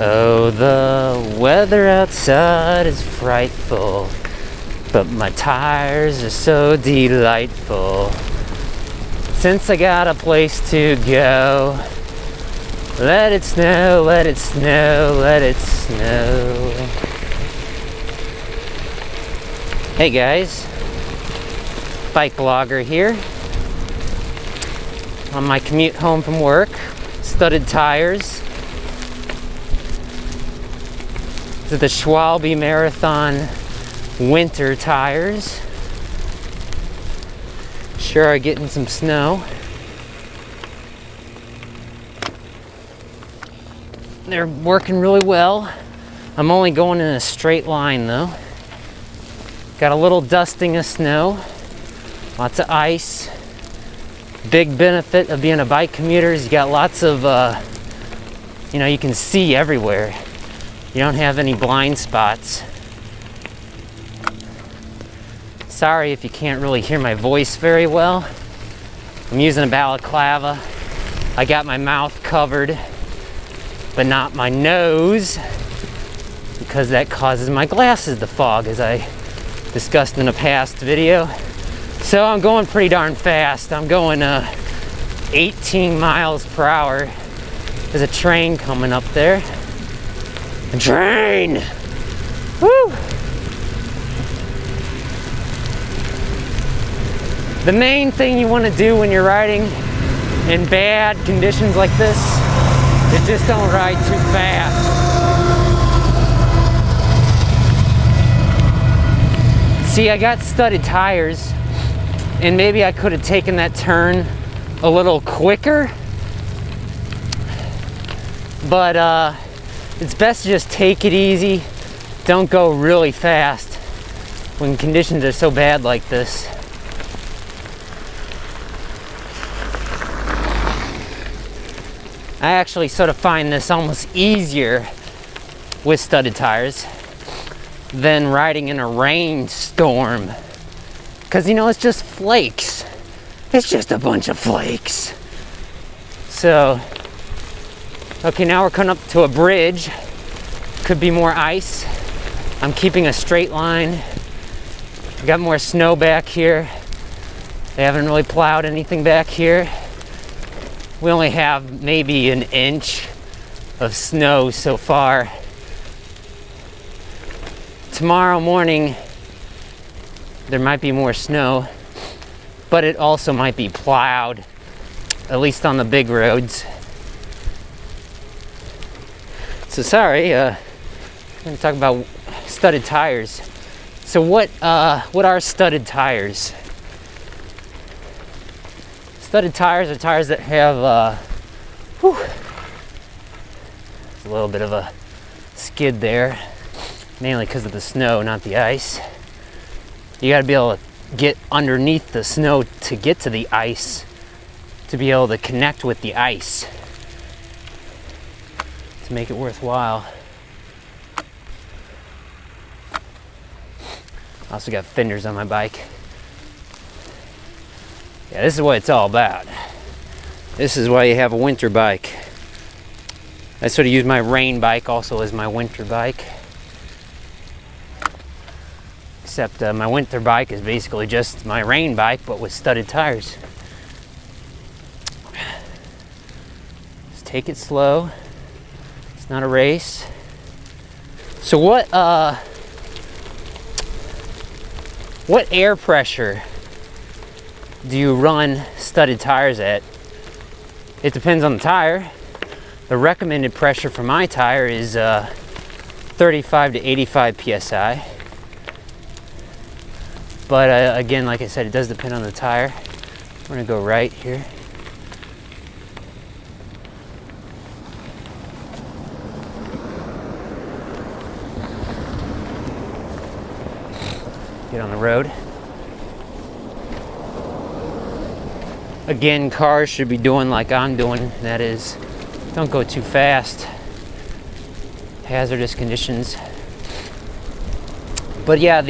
Oh, the weather outside is frightful, but my tires are so delightful. Since I got a place to go, let it snow, let it snow, let it snow. Hey guys, bike vlogger here. On my commute home from work, studded tires. These are the Schwalbe Marathon winter tires. Sure are getting some snow. They're working really well. I'm only going in a straight line though. Got a little dusting of snow, lots of ice. Big benefit of being a bike commuter is you got lots of, you can see everywhere. You don't have any blind spots. Sorry if you can't really hear my voice very well. I'm using a balaclava. I got my mouth covered, but not my nose, because that causes my glasses to fog, as I discussed in a past video. So I'm going pretty darn fast. I'm going 18 miles per hour. There's a train coming up there. A train! Woo! The main thing you want to do when you're riding in bad conditions like this is just don't ride too fast. See, I got studded tires, and maybe I could have taken that turn a little quicker, but it's best to just take it easy. Don't go really fast when conditions are so bad like this. I actually sort of find this almost easier with studded tires than riding in a rainstorm. Because, it's just flakes. It's just a bunch of flakes. So, okay, now we're coming up to a bridge. Could be more ice. I'm keeping a straight line. I've got more snow back here. They haven't really plowed anything back here. We only have maybe an inch of snow so far. Tomorrow morning, there might be more snow, but it also might be plowed, at least on the big roads. So sorry, I'm going to talk about studded tires. So what are studded tires? Studded tires are tires that have a little bit of a skid there, mainly because of the snow, not the ice. You got to be able to get underneath the snow to get to the ice, to be able to connect with the ice, to make it worthwhile. I also got fenders on my bike. Yeah, this is what it's all about. This is why you have a winter bike. I sort of use my rain bike also as my winter bike. Except my winter bike is basically just my rain bike, but with studded tires. Just take it slow. It's not a race. So what air pressure do you run studded tires at? It depends on the tire. The recommended pressure for my tire is 35 to 85 psi. But again, like I said, it does depend on the tire. We're gonna go right here. Get on the road. Again, cars should be doing like I'm doing. That is, don't go too fast. Hazardous conditions. But yeah,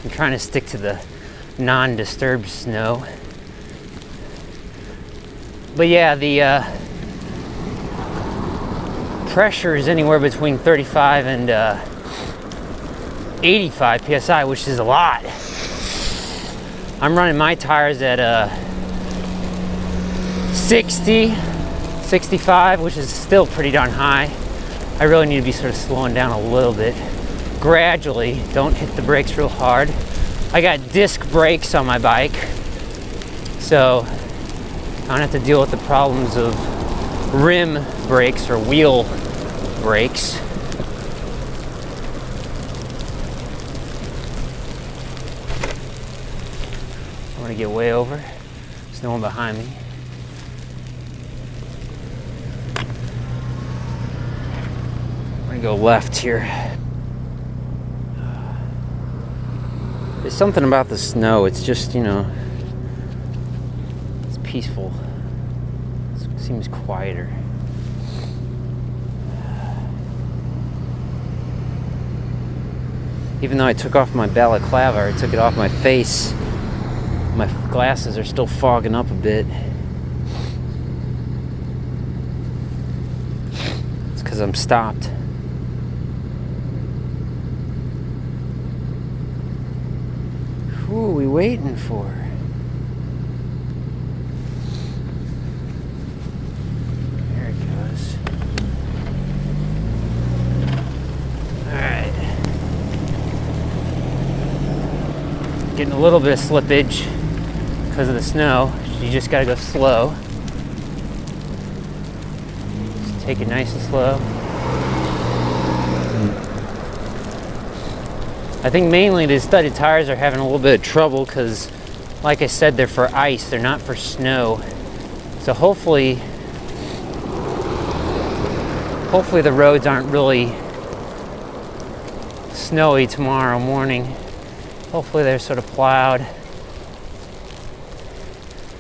I'm trying to stick to the non-disturbed snow. But yeah, pressure is anywhere between 35 and 85 psi, which is a lot. I'm running my tires at 60, 65, which is still pretty darn high. I really need to be sort of slowing down a little bit. Gradually, don't hit the brakes real hard. I got disc brakes on my bike, so I don't have to deal with the problems of rim brakes or wheel brakes. I want to get way over. There's no one behind me. I'm going to go left here. There's something about the snow. It's just, you know, it's peaceful. It seems quieter. Even though I took off my balaclava, I took it off my face, my glasses are still fogging up a bit. It's because I'm stopped. Who are we waiting for? There it goes. Alright. Getting a little bit of slippage because of the snow. You just gotta go slow. Just take it nice and slow. I think mainly the studded tires are having a little bit of trouble because, like I said, they're for ice, they're not for snow. So hopefully the roads aren't really snowy tomorrow morning. Hopefully they're sort of plowed.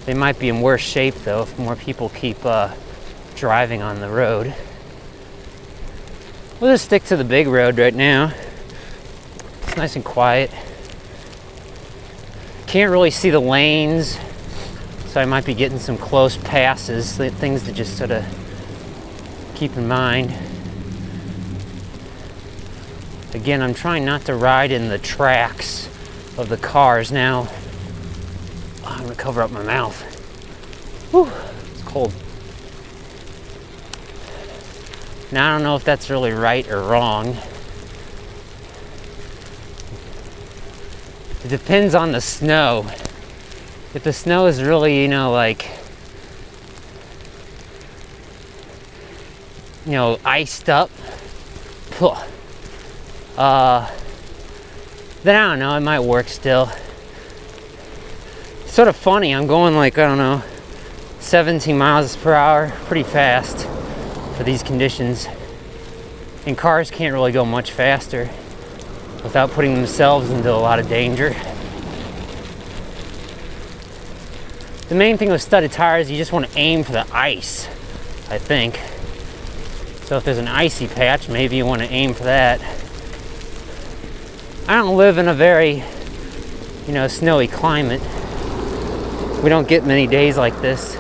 They might be in worse shape though if more people keep driving on the road. We'll just stick to the big road right now. It's nice and quiet. Can't really see the lanes, so I might be getting some close passes, things to just sort of keep in mind. Again, I'm trying not to ride in the tracks of the cars now. I'm gonna cover up my mouth. Whew, it's cold. Now I don't know if that's really right or wrong. It depends on the snow. If the snow is really, you know, like, you know, iced up, then I don't know, it might work still. It's sort of funny, I'm going like, I don't know, 17 miles per hour, pretty fast for these conditions. And cars can't really go much faster without putting themselves into a lot of danger. The main thing with studded tires, you just want to aim for the ice, I think. So if there's an icy patch, maybe you want to aim for that. I don't live in a very, you know, snowy climate. We don't get many days like this.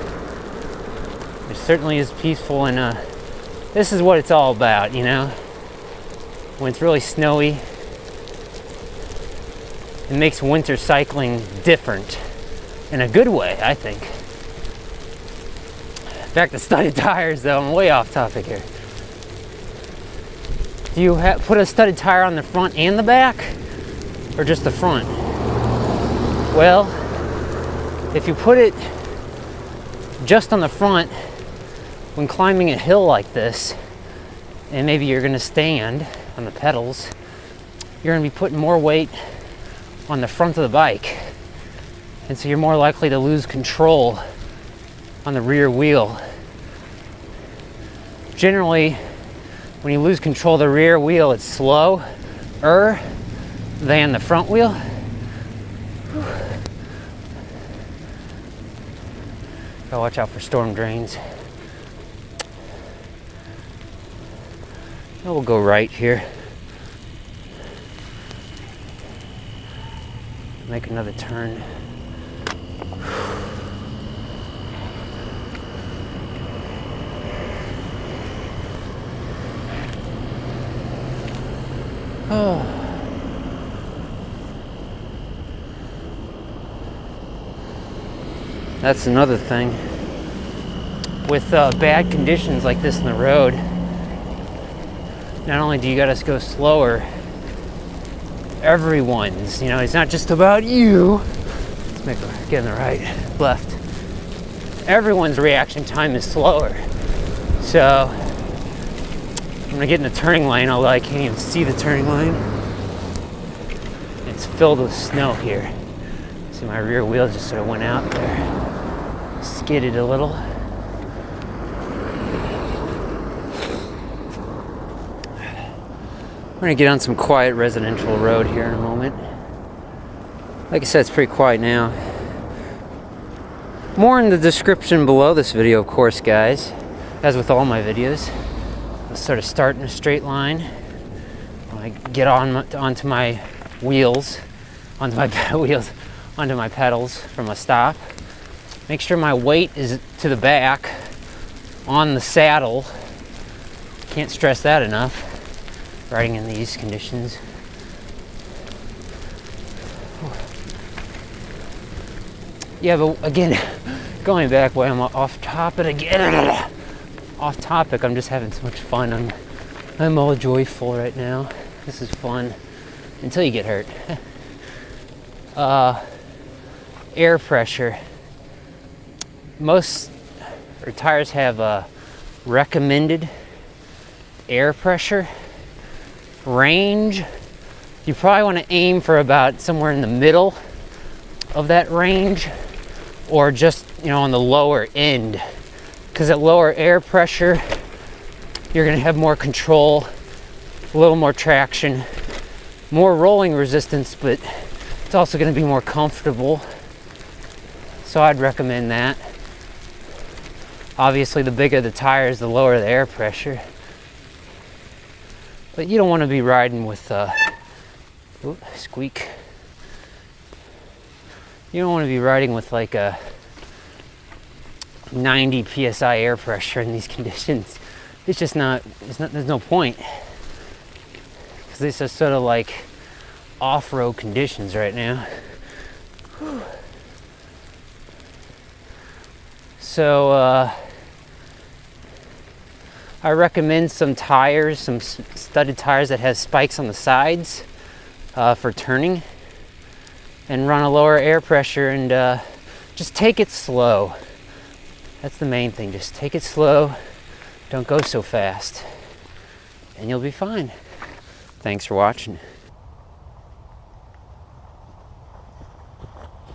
It certainly is peaceful, and this is what it's all about, you know. When it's really snowy, it makes winter cycling different in a good way, I think. Back to studded tires though, I'm way off topic here. Do you put a studded tire on the front and the back, or just the front? Well, if you put it just on the front when climbing a hill like this, and maybe you're gonna stand on the pedals, you're gonna be putting more weight on the front of the bike, and so you're more likely to lose control on the rear wheel. Generally, when you lose control of the rear wheel, it's slower than the front wheel. Gotta watch out for storm drains. We'll go right here. Make another turn. That's another thing. With bad conditions like this in the road, not only do you gotta go slower, everyone's, you know, it's not just about you. Let's make a get in the right, left. Everyone's reaction time is slower. So when I get in the turning lane, although I can't even see the turning lane, it's filled with snow here. See, my rear wheel just sort of went out there, skidded a little. We're gonna get on some quiet residential road here in a moment. Like I said, it's pretty quiet now. More in the description below this video, of course, guys. As with all my videos, I'll sort of start in a straight line. When I get onto my wheels, onto my pedals from a stop. Make sure my weight is to the back on the saddle. Can't stress that enough. Riding in these conditions. Yeah, but again, going back while I'm off topic again. Off topic, I'm just having so much fun. I'm all joyful right now. This is fun until you get hurt. Air pressure. Most tires have a recommended air pressure range. You probably want to aim for about somewhere in the middle of that range, or just, you know, on the lower end, because at lower air pressure you're going to have more control, a little more traction, more rolling resistance, but it's also going to be more comfortable. So I'd recommend that. Obviously, the bigger the tires, the lower the air pressure. But you don't want to be riding with squeak. You don't want to be riding with like a 90 psi air pressure in these conditions. It's just not, there's no point. Because this is sort of like off-road conditions right now. Whew. So, I recommend some tires, some studded tires that have spikes on the sides for turning, and run a lower air pressure, and just take it slow. That's the main thing. Just take it slow. Don't go so fast, and you'll be fine. Thanks for watching.